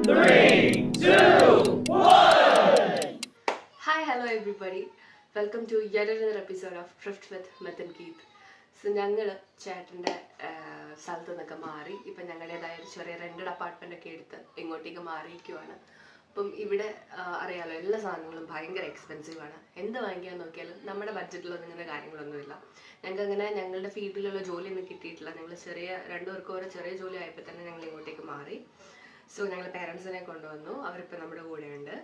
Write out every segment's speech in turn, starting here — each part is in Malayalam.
3, 2, 1. Hi, hello everybody. Welcome to yet another episode of Drift with Meth and Keith. So, ഞങ്ങൾ ചേട്ടൻ്റെ സ്ഥലത്ത് നിന്നൊക്കെ മാറി ഇപ്പം ഞങ്ങളുടേതായ ഒരു ചെറിയ റെൻറ്റഡ് അപ്പാർട്ട്മെൻ്റ് ഒക്കെ എടുത്ത് ഇങ്ങോട്ടേക്ക് മാറിയിരിക്കുവാണ്. അപ്പം ഇവിടെ അറിയാലോ, എല്ലാ സാധനങ്ങളും ഭയങ്കര എക്സ്പെൻസീവ് ആണ്. എന്ത് വാങ്ങിക്കാൻ നോക്കിയാലും നമ്മുടെ ബഡ്ജറ്റിലൊന്നും ഇങ്ങനെ കാര്യങ്ങളൊന്നുമില്ല. ഞങ്ങൾക്ക് അങ്ങനെ ഞങ്ങളുടെ ഫീൽഡിലുള്ള ജോലിയൊന്നും കിട്ടിയിട്ടില്ല. ഞങ്ങൾ രണ്ടുപേർക്കും ഓരോ ചെറിയ ജോലി ആയപ്പോൾ തന്നെ ഞങ്ങൾ ഇങ്ങോട്ടേക്ക് മാറി. സോ ഞങ്ങൾ പേരൻസിനെ കൊണ്ടുവന്നു, അവരിപ്പോൾ നമ്മുടെ കൂടെയുണ്ട്.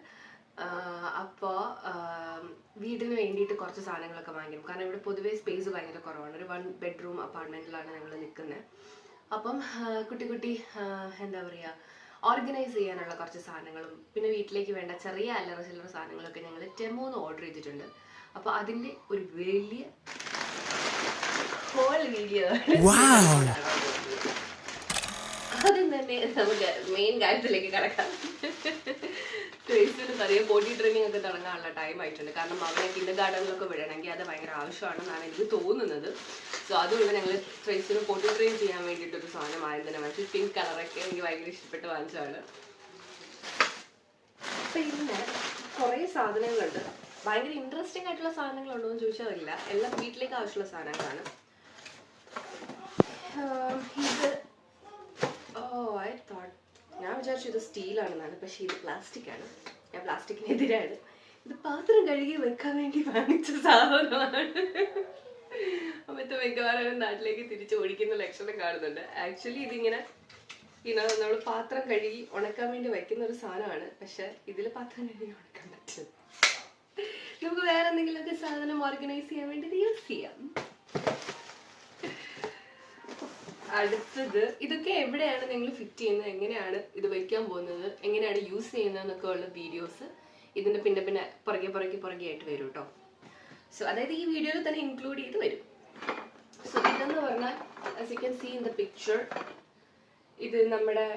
അപ്പോൾ വീടിന് വേണ്ടിയിട്ട് കുറച്ച് സാധനങ്ങളൊക്കെ വാങ്ങിക്കും. കാരണം ഇവിടെ പൊതുവേ സ്പേസ് ഭയങ്കര കുറവാണ്. ഒരു 1 bedroom അപ്പാർട്ട്മെൻറ്റിലാണ് ഞങ്ങൾ നിൽക്കുന്നത്. അപ്പം കുട്ടി എന്താ പറയുക, ഓർഗനൈസ് ചെയ്യാനുള്ള കുറച്ച് സാധനങ്ങളും പിന്നെ വീട്ടിലേക്ക് വേണ്ട ചെറിയ അല്ലറ ചില്ലറ സാധനങ്ങളൊക്കെ ഞങ്ങൾ ടെമോന്ന് ഓർഡർ ചെയ്തിട്ടുണ്ട്. അപ്പോൾ അതിൻ്റെ ഒരു വലിയ ഹോൾ വീഡിയോ ആദ്യം തന്നെ നമുക്ക് മെയിൻ കാര്യത്തിലേക്ക് കിടക്കാം. ക്രേസിന് അറിയാം, ബോഡി ട്രെയിനിങ് ഒക്കെ തുടങ്ങാനുള്ള ടൈം ആയിട്ടുണ്ട്. കാരണം അവനെ കിൻഡർഗാർട്ടനിലൊക്കെ വിടണമെങ്കിൽ അത് ഭയങ്കര ആവശ്യമാണെന്നാണ് എനിക്ക് തോന്നുന്നത്. സോ അതുകൊണ്ട് ഞങ്ങൾ ക്രേസിന് ബോഡി ട്രെയിൻ ചെയ്യാൻ വേണ്ടിയിട്ടൊരു സാധനം ആദ്യം തന്നെ വാങ്ങിച്ചു. പിങ്ക് കളറൊക്കെ എനിക്ക് ഭയങ്കര ഇഷ്ടപ്പെട്ട് വാങ്ങിച്ചതാണ്. പിന്നെ കുറേ സാധനങ്ങളുണ്ട്. ഭയങ്കര ഇൻട്രസ്റ്റിംഗ് ആയിട്ടുള്ള സാധനങ്ങളുണ്ടോ എന്ന് ചോദിച്ചാൽ അറിയില്ല. എല്ലാം വീട്ടിലേക്ക് ആവശ്യമുള്ള സാധനങ്ങളാണ്. ഇത് ഞാൻ വിചാരിച്ചു ഇത് സ്റ്റീലാണെന്നാണ്, പക്ഷേ ഇത് പ്ലാസ്റ്റിക് ആണ്. ഞാൻ പ്ലാസ്റ്റിക്കിനെതിരാണ്. ഇത് പാത്രം കഴുകി വെക്കാൻ വേണ്ടി വാങ്ങിച്ച സാധനമാണ്. അപ്പോഴത്തെ മിക്കവാറും നാട്ടിലേക്ക് തിരിച്ച് ഓടിക്കുന്ന ലക്ഷണം കാണുന്നുണ്ട്. ആക്ച്വലി ഇതിങ്ങനെ നമ്മൾ പാത്രം കഴുകി ഉണക്കാൻ വേണ്ടി വയ്ക്കുന്ന ഒരു സാധനമാണ്. പക്ഷെ ഇതിൽ പാത്രം കഴുകി ഉണക്കാൻ പറ്റും. നമുക്ക് വേറെ എന്തെങ്കിലുമൊക്കെ സാധനം ഓർഗനൈസ് ചെയ്യാൻ വേണ്ടി ഇത് യൂസ് ചെയ്യാം. അടുത്തത്, ഇതൊക്കെ എവിടെയാണ് നിങ്ങൾ ഫിറ്റ് ചെയ്യുന്നത്, എങ്ങനെയാണ് ഇത് വയ്ക്കാൻ പോകുന്നത്, എങ്ങനെയാണ് യൂസ് ചെയ്യുന്നത് എന്നൊക്കെ ഉള്ള വീഡിയോസ് ഇതിൻ്റെ പിന്നെ പുറകെ ആയിട്ട് വരും കേട്ടോ. സോ അതായത് ഈ വീഡിയോയിൽ തന്നെ ഇൻക്ലൂഡ് ചെയ്ത് വരും. സോ ഇതെന്ന് പറഞ്ഞാൽ as you can see in the picture, ഇത് നമ്മുടെ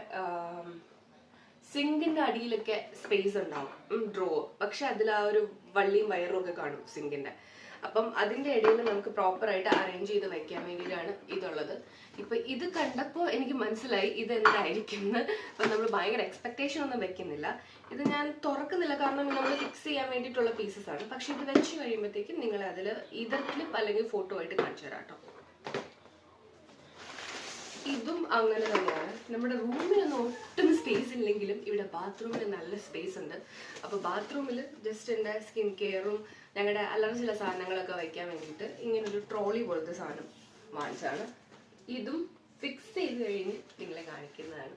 സിങ്കിൻ്റെ അടിയിലൊക്കെ സ്പേസ് ഉണ്ടാവും, ഡ്രോ. പക്ഷെ അതിൽ ആ ഒരു വള്ളിയും വയറും ഒക്കെ കാണും സിങ്കിൻ്റെ. അപ്പം അതിൻ്റെ ഇടയിൽ നമുക്ക് പ്രോപ്പറായിട്ട് അറേഞ്ച് ചെയ്ത് വയ്ക്കാൻ വേണ്ടിയിട്ടാണ് ഇതുള്ളത്. ഇപ്പം ഇത് കണ്ടപ്പോൾ എനിക്ക് മനസ്സിലായി ഇതെന്തായിരിക്കും എന്ന്. അപ്പം നമ്മൾ ഭയങ്കര എക്സ്പെക്ടേഷൻ ഒന്നും വെക്കുന്നില്ല. ഇത് ഞാൻ തുറക്കുന്നില്ല, കാരണം നമ്മൾ ഫിക്സ് ചെയ്യാൻ വേണ്ടിയിട്ടുള്ള പീസസ് ആണ്. പക്ഷെ ഇത് വെച്ച് കഴിയുമ്പോഴത്തേക്കും നിങ്ങൾ അതിൽ ഇതർ ക്ലിപ്പ് അല്ലെങ്കിൽ ഫോട്ടോ ആയിട്ട് കാണിച്ചു തരാം കേട്ടോ. ഇതും അങ്ങനെ തന്നെയാണ്. നമ്മുടെ റൂമിലൊന്നും ഒട്ടും സ്പേസ് ഇല്ലെങ്കിലും ഇവിടെ ബാത്റൂമിൽ നല്ല സ്പേസ് ഉണ്ട്. അപ്പോൾ ബാത്റൂമിൽ ജസ്റ്റ് എൻ്റെ സ്കിൻ കെയറും ഞങ്ങളുടെ അല്ലറ ചില സാധനങ്ങളൊക്കെ വയ്ക്കാൻ വേണ്ടിയിട്ട് ഇങ്ങനൊരു ട്രോളി പോലത്തെ സാധനം വാങ്ങിച്ചാണ്. ഇതും ഫിക്സ് ചെയ്ത് കഴിഞ്ഞ് നിങ്ങളെ കാണിക്കുന്നതാണ്.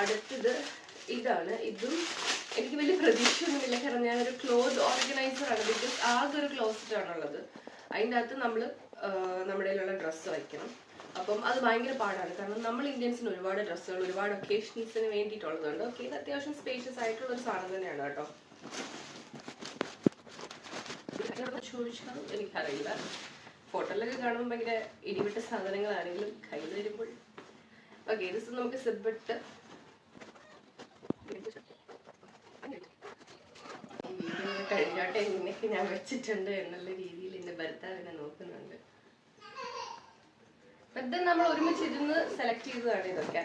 അടുത്തത് ഇതാണ്. ഇതും എനിക്ക് വലിയ പ്രതീക്ഷയൊന്നുമില്ല, കാരണം ഞാനൊരു ക്ലോത്ത് ഓർഗനൈസറാണ്. ബിക്കോസ് ആകെ ഒരു ക്ലോസറ്റാണുള്ളത്. അതിൻ്റെ അകത്ത് നമ്മൾ നമ്മുടെ കയ്യിലുള്ള ഡ്രസ്സ് വയ്ക്കണം. അപ്പം അത് ഭയങ്കര പാടാണ്, കാരണം നമ്മൾ ഇന്ത്യൻസിന് ഒരുപാട് ഡ്രസ്സുകൾ ഒരുപാട് ഒക്കേഷൻസിന് വേണ്ടിയിട്ടുള്ളതുണ്ട്. ഓക്കെ, ഇത് അത്യാവശ്യം സ്പേഷ്യസ് ആയിട്ടുള്ള ഒരു സാധനം തന്നെയാണ് കേട്ടോ. ചോദിച്ചാൽ എനിക്കറിയില്ല, ഫോട്ടോയിലൊക്കെ കാണുമ്പോൾ ഭയങ്കര ഇടിവിട്ട സാധനങ്ങളാണെങ്കിലും കയ്യിൽ വരുമ്പോൾ ഓക്കെ. ഇത് നമുക്ക് സിബിട്ട് കഴിഞ്ഞോട്ടെ ഇങ്ങനെയൊക്കെ ഞാൻ വെച്ചിട്ടുണ്ട് എന്നുള്ള രീതിയിൽ എന്റെ ഭർത്താവിനെ നോക്കുന്നുണ്ട്. ഇത് നമ്മൾ ഒരുമിച്ചിരുന്ന് സെലക്ട് ചെയ്തതാണ് ഇതൊക്കെ.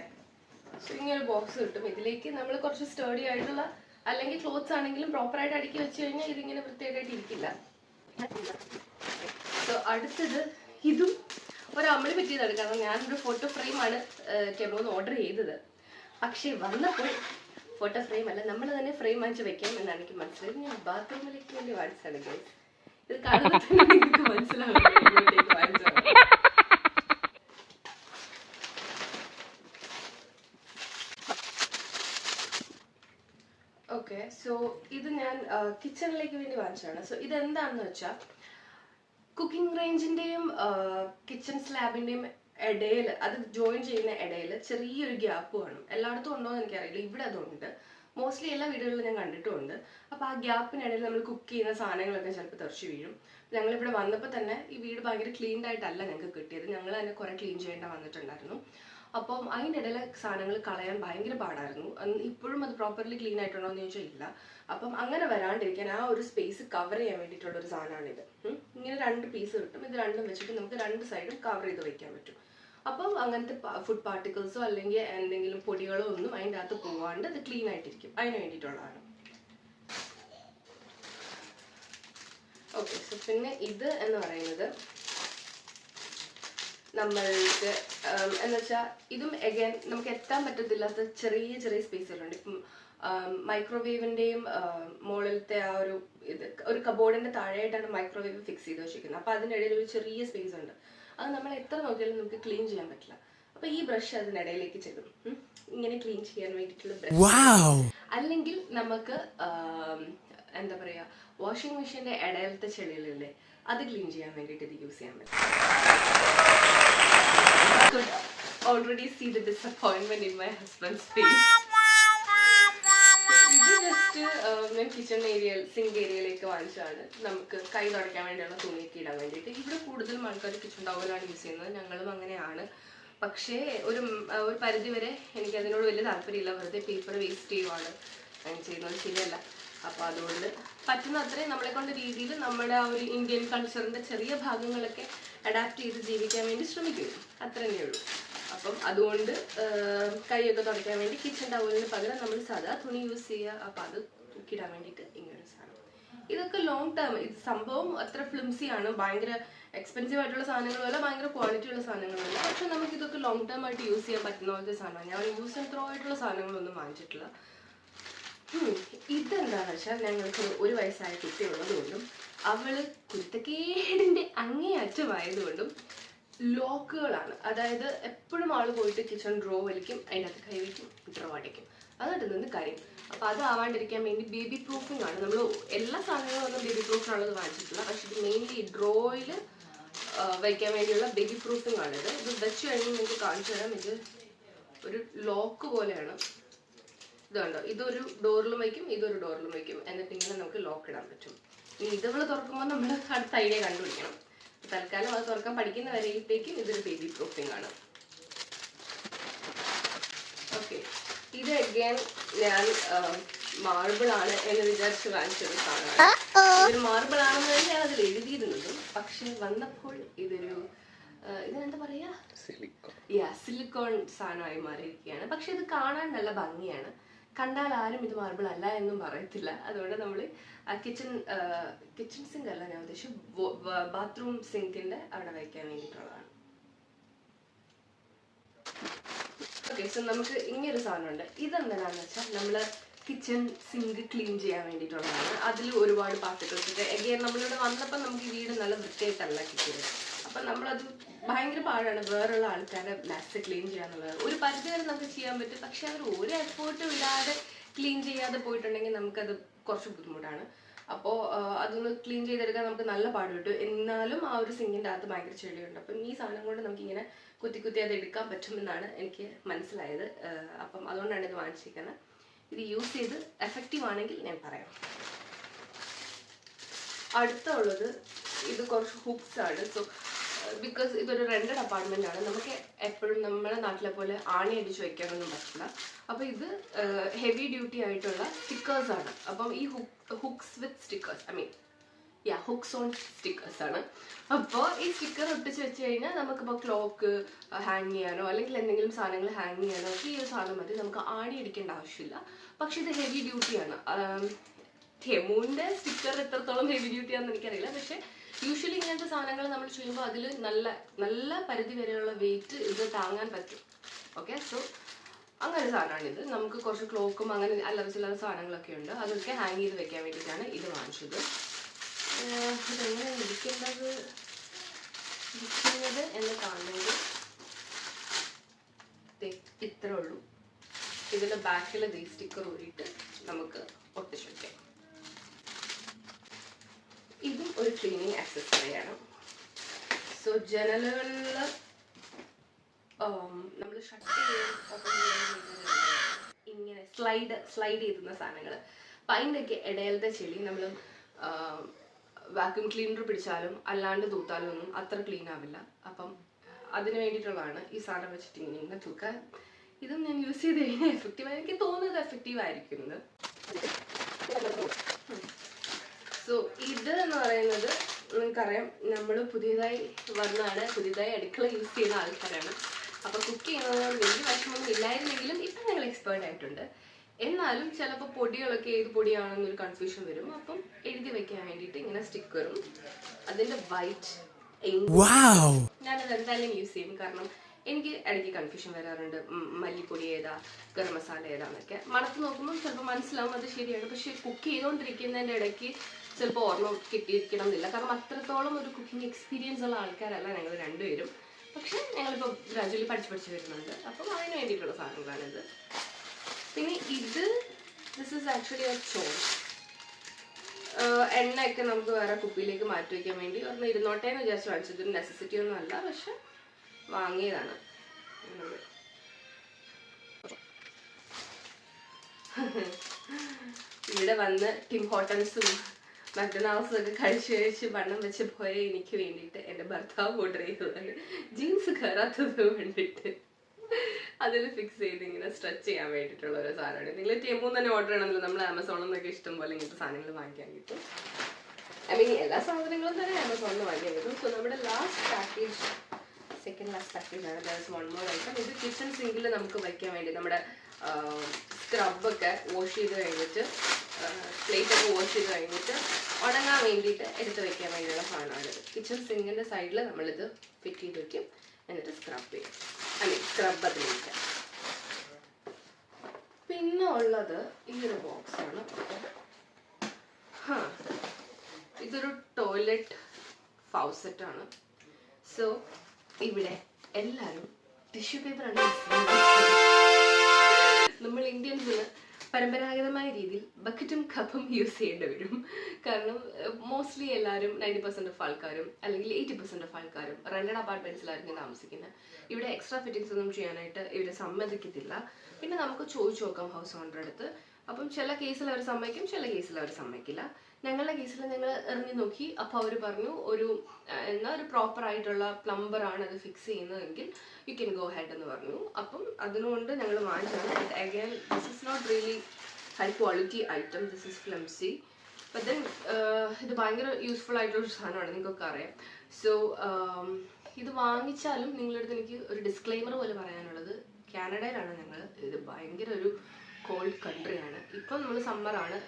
സോ ഇങ്ങനെ ബോക്സ് കിട്ടും. ഇതിലേക്ക് നമ്മൾ കുറച്ച് സ്റ്റേഡി ആയിട്ടുള്ള അല്ലെങ്കിൽ ക്ലോത്ത്സ് ആണെങ്കിലും പ്രോപ്പറായിട്ട് അടുക്കി വെച്ച് കഴിഞ്ഞാൽ ഇതിങ്ങനെ വൃത്തിയായിട്ട് ഇരിക്കില്ല. സോ അടുത്തത് ഇതും ഒരു അമ്മളി പറ്റിയതാണ്, കാരണം ഞാനൊരു ഫോട്ടോ ഫ്രെയിമാണ് ടെമോന്ന് ഓർഡർ ചെയ്തത്. പക്ഷേ വന്നപ്പോൾ ഫോട്ടോ ഫ്രെയിം അല്ല, നമ്മൾ തന്നെ ഫ്രെയിം വാങ്ങിച്ച് വെക്കാം എന്നാണ് എനിക്ക് മനസ്സിലായത്. ഞാൻ ബാത്റൂമിലേക്ക് വേണ്ടി വാങ്ങിച്ചതാണ് ഗൈസ്. ഇത് കാണുമ്പോൾ തന്നെ നിങ്ങൾക്ക് മനസ്സിലാവും വാങ്ങിച്ചതാണ്. ഓക്കെ, സോ ഇത് ഞാൻ കിച്ചണിലേക്ക് വേണ്ടി വാങ്ങിച്ചതാണ്. സോ ഇതെന്താണെന്ന് വെച്ചാൽ കുക്കിംഗ് റേഞ്ചിൻ്റെയും കിച്ചൺ സ്ലാബിൻ്റെയും ഇടയിൽ, അത് ജോയിൻ ചെയ്യുന്ന ഇടയിൽ ചെറിയൊരു ഗ്യാപ്പ് വേണം. എല്ലായിടത്തും ഉണ്ടോ എന്ന് എനിക്കറിയില്ല, ഇവിടെ അതുണ്ട്. മോസ്റ്റ്ലി എല്ലാ വീടുകളിലും ഞാൻ കണ്ടിട്ടുമുണ്ട്. അപ്പോൾ ആ ഗ്യാപ്പിനിടയിൽ നമ്മൾ കുക്ക് ചെയ്യുന്ന സാധനങ്ങളൊക്കെ ചിലപ്പോൾ തെറിച്ച് വീഴും. ഞങ്ങളിവിടെ വന്നപ്പോൾ തന്നെ ഈ വീട് ഭയങ്കര ക്ലീൻഡ് ആയിട്ടല്ല ഞങ്ങൾക്ക് കിട്ടിയത്. ഞങ്ങൾ തന്നെ കുറേ ക്ലീൻ ചെയ്യേണ്ട വന്നിട്ടുണ്ടായിരുന്നു. അപ്പം അതിൻ്റെ ഇടയിലെ സാധനങ്ങൾ കളയാൻ ഭയങ്കര പാടായിരുന്നു. ഇപ്പോഴും അത് പ്രോപ്പർലി ക്ലീൻ ആയിട്ടുണ്ടോ എന്ന് ചോദിച്ചാൽ ഇല്ല. അപ്പം അങ്ങനെ വരാണ്ടിരിക്കാൻ ആ ഒരു സ്പേസ് കവർ ചെയ്യാൻ വേണ്ടിയിട്ടുള്ള ഒരു സാധനമാണിത്. ഇങ്ങനെ 2 പീസ് കിട്ടും. ഇത് രണ്ടും വെച്ചിട്ട് നമുക്ക് 2 സൈഡും കവർ ചെയ്ത് വെക്കാൻ പറ്റും. അപ്പം അങ്ങനത്തെ ഫുഡ് പാർട്ടിക്കിൾസോ അല്ലെങ്കിൽ എന്തെങ്കിലും പൊടികളോ ഒന്നും അതിൻ്റെ അകത്ത് പോവാണ്ട് അത് ക്ലീൻ ആയിട്ടിരിക്കും. അതിന് വേണ്ടിയിട്ടുള്ളതാണ്. ഓക്കെ, സോ പിന്നെ ഇത് എന്ന് പറയുന്നത് നമ്മൾക്ക് എന്ന് വെച്ചാൽ ഇതും എഗൈൻ നമുക്ക് എത്താൻ പറ്റത്തില്ലാത്ത ചെറിയ ചെറിയ സ്പേസുകളുണ്ട്. ഇപ്പം മൈക്രോവേവിൻ്റെയും മുകളിലത്തെ ആ ഒരു കബോർഡിന്റെ താഴെയായിട്ടാണ് മൈക്രോവേവ് ഫിക്സ് ചെയ്ത് വെച്ചിരിക്കുന്നത്. അപ്പോൾ അതിനിടയിൽ ഒരു ചെറിയ സ്പേസ് ഉണ്ട്. അത് നമ്മൾ എത്ര നോക്കിയാലും നമുക്ക് ക്ലീൻ ചെയ്യാൻ പറ്റില്ല. അപ്പോൾ ഈ ബ്രഷ് അതിനിടയിലേക്ക് ചെല്ലും. ഇങ്ങനെ ക്ലീൻ ചെയ്യാൻ വേണ്ടിയിട്ടുള്ള ബ്രഷ്. അല്ലെങ്കിൽ നമുക്ക് എന്താ പറയുക, വാഷിംഗ് മെഷീൻ്റെ ഇടയിലത്തെ ചെളികളില്ലേ, അത് ക്ലീൻ ചെയ്യാൻ വേണ്ടിയിട്ട് ഇത് യൂസ് ചെയ്യാൻ പറ്റും. Could already see the disappointment in my husband's face. ഇത് ജസ്റ്റ് ഞാൻ കിച്ചൺ ഏരിയയിൽ സിങ്ക് ഏരിയയിലേക്ക് വാങ്ങിച്ചതാണ്. നമുക്ക് കൈ തുടയ്ക്കാൻ വേണ്ടിയുള്ള തുണിയൊക്കെ ഇടാൻ വേണ്ടിയിട്ട്. ഇവിടെ കൂടുതലും ആൾക്കാർ കിച്ചൺ ടവലാണ് യൂസ് ചെയ്യുന്നത്. ഞങ്ങളും അങ്ങനെയാണ്. പക്ഷേ ഒരു പരിധി വരെ എനിക്ക് അതിനോട് വലിയ താല്പര്യമില്ല. വെറുതെ പേപ്പർ വേസ്റ്റ് ചെയ്യുവാണ് അങ്ങനെ ചെയ്യുന്നത്, ശരിയല്ല. അപ്പോൾ അതുകൊണ്ട് പറ്റുന്ന അത്രയും നമ്മളെ കൊണ്ട് രീതിയിൽ നമ്മുടെ ആ ഒരു ഇന്ത്യൻ കൾച്ചറിൻ്റെ ചെറിയ ഭാഗങ്ങളൊക്കെ അഡാപ്റ്റ് ചെയ്ത് ജീവിക്കാൻ വേണ്ടി ശ്രമിക്കുന്നു. അത്ര തന്നെ ഉള്ളൂ. അപ്പം അതുകൊണ്ട് കൈയൊക്കെ തുടയ്ക്കാൻ വേണ്ടി കിച്ചൺ ടവലിന് പകരം നമ്മൾ സാധാ തുണി യൂസ് ചെയ്യുക. അപ്പം അത് തൂക്കിയിടാൻ വേണ്ടിയിട്ട് ഇങ്ങനെ സാധനം. ഇതൊക്കെ ലോങ് ടേം, ഇത് സംഭവം അത്ര ഫ്ലിംസിയാണ്, ഭയങ്കര എക്സ്പെൻസീവ് ആയിട്ടുള്ള സാധനങ്ങളുമല്ല, ഭയങ്കര ക്വാളിറ്റി ഉള്ള സാധനങ്ങളുമല്ല. പക്ഷെ നമുക്ക് ഇതൊക്കെ ലോങ് ടേം ആയിട്ട് യൂസ് ചെയ്യാൻ പറ്റുന്ന പോലത്തെ സാധനമാണ്. ഞാൻ യൂസ് ആൻഡ് ത്രോ ആയിട്ടുള്ള സാധനങ്ങളൊന്നും വാങ്ങിച്ചിട്ടില്ല. ഇതെന്താണെന്ന് വെച്ചാൽ ഞങ്ങൾക്ക് ഒരു വയസ്സായ കുട്ടിയുള്ളത് കൊണ്ടും അവള് കുരുത്തക്കേടിന്റെ അങ്ങേയറ്റമായതുകൊണ്ടും ലോക്കുകളാണ്. അതായത് എപ്പോഴും ആള് പോയിട്ട് കിച്ചൺ ഡ്രോ വലിക്കും, അതിൻ്റെ അകത്ത് കൈ വയ്ക്കും, ഡ്രോ അടയ്ക്കും, അതായിട്ട് നിന്ന് കാര്യം. അപ്പം അത് ആവാണ്ടിരിക്കാൻ വേണ്ടി ബേബി പ്രൂഫിംഗ് ആണ്. നമ്മൾ എല്ലാ സാധനങ്ങളും ഒന്നും ബേബി പ്രൂഫിനുള്ളത് വാങ്ങിച്ചിട്ടില്ല. പക്ഷെ ഇത് മെയിൻലി ഡ്രോയിൽ വയ്ക്കാൻ വേണ്ടിയുള്ള ബേബി പ്രൂഫിംഗ് ആണിത്. ഇത് വെച്ച് കഴിഞ്ഞ് നിങ്ങൾക്ക് കാണിച്ചു തരാം. ഇത് ഒരു ലോക്ക് പോലെയാണ്. ഇതുണ്ടോ, ഇതൊരു ഡോറിലും വയ്ക്കും, ഇതൊരു ഡോറിലും വയ്ക്കും. എന്നിട്ട് ഇങ്ങനെ നമുക്ക് ലോക്ക് ഇടാൻ പറ്റും. ഇനി ഇതുകൾ തുറക്കുമ്പോൾ നമ്മൾ അടുത്ത ഐഡിയ കണ്ടുപിടിക്കണം. തൽക്കാലം അത് തുറക്കാൻ പഠിക്കുന്ന വരെയിട്ടേക്കും ഇതൊരു ബേബി പ്രൂഫിംഗ് ആണ്. ഓക്കെ, ഇത് അഗൈൻ ഞാൻ മാർബിൾ ആണ് എന്ന് വിചാരിച്ച് വാങ്ങിച്ചൊരു സാധനമാണ്. ഇതൊരു മാർബിൾ ആണെന്ന് തന്നെ ഞാൻ അതിൽ എഴുതിയിരുന്നതും, പക്ഷെ വന്നപ്പോൾ ഇതിനെന്താ പറയാ, സിലിക്കോൺ സാധനമായി മാറിയിരിക്കുകയാണ്. പക്ഷെ ഇത് കാണാൻ നല്ല ഭംഗിയാണ്. കണ്ടാൽ ആരും ഇത് മാർബിൾ അല്ല എന്നും പറയത്തില്ല. അതുകൊണ്ട് നമ്മൾ കിച്ചൺ സിങ്ക് അല്ല ഞാൻ ഉദ്ദേശിച്ചു, ബാത്റൂം സിങ്കിന്റെ അവിടെ വയ്ക്കാൻ വേണ്ടിയിട്ടുള്ളതാണ്. ഓക്കെ, സോ നമുക്ക് ഇങ്ങനൊരു സാധനമുണ്ട്. ഇതെന്താണെന്ന് വെച്ചാൽ നമ്മൾ കിച്ചൺ സിങ്ക് ക്ലീൻ ചെയ്യാൻ വേണ്ടിയിട്ടുള്ളതാണ്. അതിൽ ഒരുപാട് പാർട്ടിക്കിൾസ് ഒക്കെ എഗെയിൻ നമ്മളിവിടെ വന്നപ്പോൾ നമുക്ക് ഈ വീട് നല്ല വൃത്തിയായിട്ടല്ല കിട്ടിയത്. അപ്പം നമ്മളത് ഭയങ്കര പാടാണ് വേറുള്ള ആൾക്കാരെ ലാസ്റ്റ് ക്ലീൻ ചെയ്യാന്നുള്ളത്. ഒരു പരിധി വരെ നമുക്ക് ചെയ്യാൻ പറ്റും. പക്ഷെ അവർ ഒരു എഫേർട്ടും ഇല്ലാതെ ക്ലീൻ ചെയ്യാതെ പോയിട്ടുണ്ടെങ്കിൽ നമുക്കത് കുറച്ച് ബുദ്ധിമുട്ടാണ്. അപ്പോൾ അതൊന്ന് ക്ലീൻ ചെയ്തെടുക്കാൻ നമുക്ക് നല്ല പാട് കിട്ടും. എന്നാലും ആ ഒരു സിങ്കിൻ്റെ അകത്ത് ഭയങ്കര ചെളിയുണ്ട്. അപ്പം ഈ സാധനം കൊണ്ട് നമുക്കിങ്ങനെ കുത്തി കുത്തി അത് എടുക്കാൻ പറ്റുമെന്നാണ് എനിക്ക് മനസ്സിലായത്. അപ്പം അതുകൊണ്ടാണ് ഇത് വാങ്ങിച്ചിരിക്കുന്നത്. ഇത് യൂസ് ചെയ്ത് എഫക്റ്റീവ് ആണെങ്കിൽ ഞാൻ പറയാം. അടുത്തുള്ളത് ഇത് കുറച്ച് ഹുക്സ് ആണ്. സോ ബിക്കോസ് ഇതൊരു റെന്റഡ് അപ്പാർട്ട്മെന്റ് ആണ്, നമുക്ക് എപ്പോഴും നമ്മുടെ നാട്ടിലെ പോലെ ആണി അടിച്ച് വെക്കാനൊന്നും പറ്റില്ല. അപ്പോൾ ഇത് ഹെവി ഡ്യൂട്ടി ആയിട്ടുള്ള സ്റ്റിക്കേഴ്സ് ആണ്. അപ്പം ഈ hooks with stickers, hooks on stickers ആണ്. അപ്പോൾ ഈ സ്റ്റിക്കർ ഒട്ടിച്ച് വെച്ച് കഴിഞ്ഞാൽ നമുക്കിപ്പോൾ ക്ലോക്ക് ഹാങ് ചെയ്യാനോ അല്ലെങ്കിൽ എന്തെങ്കിലും സാധനങ്ങൾ ഹാങ് ചെയ്യാനോ ഒക്കെ ഈ ഒരു സാധനം മതി. നമുക്ക് ആണി അടിക്കേണ്ട ആവശ്യമില്ല. പക്ഷെ ഇത് ഹെവി ഡ്യൂട്ടിയാണ്. ഹെമുവിൻ്റെ സ്റ്റിക്കർ എത്രത്തോളം ഹെവി ഡ്യൂട്ടി ആണെന്ന് എനിക്കറിയില്ല. പക്ഷെ യൂഷ്വലി ഇങ്ങനത്തെ സാധനങ്ങൾ നമ്മൾ ചെയ്യുമ്പോൾ അതിൽ നല്ല പരിധി വരെയുള്ള വെയിറ്റ് ഇത് താങ്ങാൻ പറ്റും. ഓക്കെ, സോ അങ്ങനെ സാധനമാണിത്. നമുക്ക് കുറച്ച് ക്ലോക്കും അങ്ങനെ അല്ലറ ചില്ലറ സാധനങ്ങളൊക്കെ ഉണ്ട്. അതൊക്കെ ഹാങ് ചെയ്ത് വെക്കാൻ വേണ്ടിയിട്ടാണ് ഇത് വാങ്ങിച്ചത്. ഇതെങ്ങനെയാണ് ഇരിക്കുന്നത് എന്ന് കാണുന്നത് ഇത്രേ ഉള്ളൂ. ഇതിൻ്റെ ബാക്കിൽ ഈ സ്റ്റിക്കർ ഊരിയിട്ട് നമുക്ക് ഒട്ടിച്ച് വയ്ക്കാം. ഇതും ഒരു ക്ലീനിങ് ആക്സസറിയാണ്. സോ ജനലുകളിൽ നമ്മൾ ഷട്ട് ഇങ്ങനെ സ്ലൈഡ് ചെയ്തുന്ന സാധനങ്ങൾ, അപ്പം അതിൻ്റെയൊക്കെ ഇടയിലത്തെ ചെളി നമ്മൾ വാക്യൂം ക്ലീനർ പിടിച്ചാലും അല്ലാണ്ട് തൂത്താലും ഒന്നും അത്ര ക്ലീൻ ആവില്ല. അപ്പം അതിന് വേണ്ടിയിട്ടുള്ളതാണ് ഈ സാധനം വെച്ചിട്ട് ഇങ്ങനെ തൂക്കാൻ. ഇതും ഞാൻ യൂസ് ചെയ്ത് കഴിഞ്ഞാൽ എഫക്റ്റീവ്, എനിക്ക് തോന്നുന്നത് എഫക്റ്റീവ് ആയിരിക്കുന്നത്. സോ ഇത് എന്ന് പറയുന്നത് നിങ്ങൾക്കറിയാം, നമ്മൾ പുതിയതായി വന്നാണ്, പുതിയതായി അടുക്കള യൂസ് ചെയ്യുന്ന ആൾക്കാരാണ്. അപ്പോൾ കുക്ക് ചെയ്യുന്നതിനോട് വലിയ വിഷമമൊന്നും ഇല്ലായിരുന്നെങ്കിലും ഇപ്പം ഞങ്ങൾ എക്സ്പേർട്ട് ആയിട്ടുണ്ട്. എന്നാലും ചിലപ്പോൾ പൊടികളൊക്കെ ഏത് പൊടിയാണെന്നൊരു കൺഫ്യൂഷൻ വരും. അപ്പം എഴുതി വെക്കാൻ വേണ്ടിയിട്ട് ഇങ്ങനെ സ്റ്റിക്കറും അതിൻ്റെ വൈറ്റ് ഞാനത് എന്തായാലും യൂസ് ചെയ്യും. കാരണം എനിക്ക് ഇടയ്ക്ക് കൺഫ്യൂഷൻ വരാറുണ്ട്, മല്ലിപ്പൊടി ഏതാ ഗരം മസാല ഏതാന്നൊക്കെ. മണത്ത് നോക്കുമ്പോൾ ചിലപ്പോൾ മനസ്സിലാവും അത് ശരിയാണ്. പക്ഷേ കുക്ക് ചെയ്തുകൊണ്ടിരിക്കുന്നതിൻ്റെ ഇടയ്ക്ക് ചിലപ്പോൾ ഓർമ്മ കിട്ടിയിരിക്കണം എന്നില്ല. കാരണം അത്രത്തോളം ഒരു കുക്കിംഗ് എക്സ്പീരിയൻസ് ഉള്ള ആൾക്കാരല്ല ഞങ്ങൾ രണ്ടുപേരും. പക്ഷെ ഞങ്ങളിപ്പോൾ ഗ്രാജുവലി പഠിച്ച് വരുന്നുണ്ട്. അപ്പം അതിന് വേണ്ടിയിട്ടുള്ള സാധനങ്ങളാണിത്. പിന്നെ ദിസ് ഈസ് ആക്ച്വലി എ ചോറ്. എണ്ണയൊക്കെ നമുക്ക് വേറെ കുപ്പിയിലേക്ക് മാറ്റി വയ്ക്കാൻ വേണ്ടി ഒരെണ്ണം ഇരുന്നോട്ടേന്ന് വിചാരിച്ച് വാങ്ങിച്ചത്. നെസസിറ്റി ഒന്നും അല്ല, പക്ഷെ വാങ്ങിയതാണ്. ഇവിടെ വന്ന് ടിം ഹോട്ടൽസും മക്ഡൊണാൾഡ്സും ഒക്കെ കഴിച്ച് വണ്ണം വെച്ച് പോയ എനിക്ക് വേണ്ടിയിട്ട് എൻ്റെ ഭർത്താവ് ഓർഡർ ചെയ്തതാണ് ജീൻസ് കയറാത്തത് വേണ്ടിയിട്ട്. അതിൽ ഫിക്സ് ചെയ്ത് ഇങ്ങനെ സ്ട്രെച്ച് ചെയ്യാൻ വേണ്ടിയിട്ടുള്ള ഒരു സാധനമാണ്. നിങ്ങൾ ടെമ്പൂന്ന് തന്നെ ഓർഡർ ചെയ്യണമെന്നില്ല, നമ്മൾ ആമസോണിൽ നിന്നൊക്കെ ഇഷ്ടം പോലെ ഇങ്ങനത്തെ സാധനങ്ങൾ വാങ്ങിക്കാൻ കിട്ടും. എല്ലാ സാധനങ്ങളും തന്നെ ആമസോണിൽ നിന്ന് വാങ്ങിക്കാൻ കിട്ടും. സോ നമ്മുടെ സെക്കൻഡ് ലാസ്റ്റ് പാക്കേജ് ആണ്. That's one more item. ഇത് കിച്ചൺ സിങ്കിൽ നമുക്ക് വയ്ക്കാൻ വേണ്ടി നമ്മുടെ സ്ക്രബൊക്കെ വാഷ് ചെയ്ത് കഴിഞ്ഞിട്ട് പ്ലേറ്റൊക്കെ വാഷ് ചെയ്ത് കഴിഞ്ഞിട്ട് ഉണങ്ങാൻ വേണ്ടിയിട്ട് എടുത്ത് വയ്ക്കാൻ വേണ്ടിയുള്ള സാധനമാണിത്. കിച്ചൺ സിങ്കിൻ്റെ സൈഡിൽ നമ്മളിത് ഫിറ്റ് ചെയ്ത് വയ്ക്കും, എന്നിട്ട് സ്ക്രബ് ചെയ്യും. സ്ക്രബ് അതിലേക്ക്. പിന്നെ ഉള്ളത് ഈ ഒരു ബോക്സാണ്. ഇതൊരു ടോയ്ലറ്റ് ഫൗസെറ്റാണ്. സോ ഇവിടെ എല്ലാവരും ടിഷ്യൂ പേപ്പറാണ് യൂസ് ചെയ്യുന്നത്. നമ്മൾ ഇന്ത്യൻസിന് പരമ്പരാഗതമായ രീതിയിൽ ബക്കറ്റും കപ്പും യൂസ് ചെയ്യേണ്ടി വരും. കാരണം മോസ്റ്റ്ലി എല്ലാവരും 90% ഓഫ് ആൾക്കാരും അല്ലെങ്കിൽ 80% ഓഫ് ആൾക്കാരും റെന്റഡ് അപ്പാർട്ട്മെന്റ്സിലായിരിക്കും താമസിക്കുന്നത്. ഇവിടെ എക്സ്ട്രാ ഫിറ്റിങ്സ് ഒന്നും ചെയ്യാനായിട്ട് ഇവർ സമ്മതിക്കത്തില്ല. പിന്നെ നമുക്ക് ചോദിച്ചു നോക്കാം ഹൗസ് ഓണറുടെ അടുത്ത്. അപ്പം ചില കേസിൽ അവർ സമ്മതിക്കും, ചില കേസിൽ അവർ സമ്മതിക്കില്ല. ഞങ്ങളുടെ കേസിൽ ഞങ്ങൾ ഇറങ്ങി നോക്കി. അപ്പോൾ അവർ പറഞ്ഞു ഒരു പ്രോപ്പർ ആയിട്ടുള്ള പ്ലംബർ ആണ് അത് ഫിക്സ് ചെയ്യുന്നതെങ്കിൽ യു ക്യാൻ ഗോ ഹെഡ് എന്ന് പറഞ്ഞു. അപ്പം അതിനുകൊണ്ട് ഞങ്ങൾ വാങ്ങിച്ചാണ്. But again this is not really high quality item, this is flimsy. But then ഇത് ഭയങ്കര യൂസ്ഫുൾ ആയിട്ടുള്ളൊരു സാധനമാണ്, നിങ്ങൾക്കൊക്കെ അറിയാം. സോ ഇത് വാങ്ങിച്ചാലും നിങ്ങളുടെ അടുത്ത് എനിക്ക് ഒരു ഡിസ്ക്ലെയിമർ പോലെ പറയാനുള്ളത്, കാനഡയിലാണ് ഞങ്ങൾ. ഇത് ഭയങ്കര ഒരു കോൾഡ് കൺട്രിയാണ്. ഇപ്പം നമ്മൾ സമ്മറാണ്,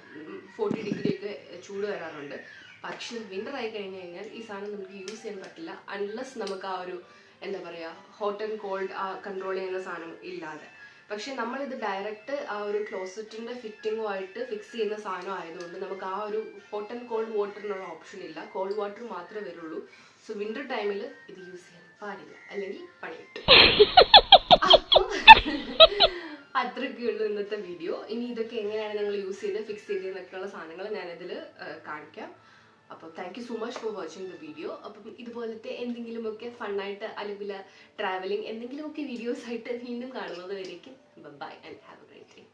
40 ഡിഗ്രി ഒക്കെ ചൂട് വരാറുണ്ട്. പക്ഷെ വിൻ്റർ ആയി കഴിഞ്ഞ് കഴിഞ്ഞാൽ ഈ സാധനം നമുക്ക് യൂസ് ചെയ്യാൻ പറ്റില്ല അൺലെസ് നമുക്ക് ആ ഒരു ഹോട്ട് ആൻഡ് കോൾഡ് കൺട്രോൾ ചെയ്യുന്ന സാധനം ഇല്ലാതെ. പക്ഷെ നമ്മളിത് ഡയറക്റ്റ് ആ ഒരു ക്ലോസറ്റിൻ്റെ ഫിറ്റിങ്ങുമായിട്ട് ഫിക്സ് ചെയ്യുന്ന സാധനം ആയതുകൊണ്ട് നമുക്ക് ആ ഒരു ഹോട്ട് ആൻഡ് കോൾഡ് വാട്ടറിനുള്ള ഓപ്ഷൻ ഇല്ല, കോൾഡ് വാട്ടർ മാത്രമേ വരുള്ളൂ. സോ വിൻ്റർ ടൈമിൽ ഇത് യൂസ് ചെയ്യാൻ പാടില്ല, അല്ലെങ്കിൽ പണി കിട്ടും. അത്രയൊക്കെയുള്ളൂ ഇന്നത്തെ വീഡിയോ. ഇനി ഇതൊക്കെ എങ്ങനെയാണ് ഞങ്ങൾ യൂസ് ചെയ്ത് ഫിക്സ് ചെയ്തതെന്നൊക്കെയുള്ള സാധനങ്ങൾ ഞാനിതിൽ കാണിക്കാം. അപ്പോൾ thank you so much for watching the video. അപ്പം ഇതുപോലത്തെ എന്തെങ്കിലുമൊക്കെ ഫണ്ണായിട്ട് അല്ലെങ്കിൽ ട്രാവലിംഗ് എന്തെങ്കിലുമൊക്കെ വീഡിയോസ് ആയിട്ട് വീണ്ടും കാണുന്നത് വരേക്കും bye and have a great day.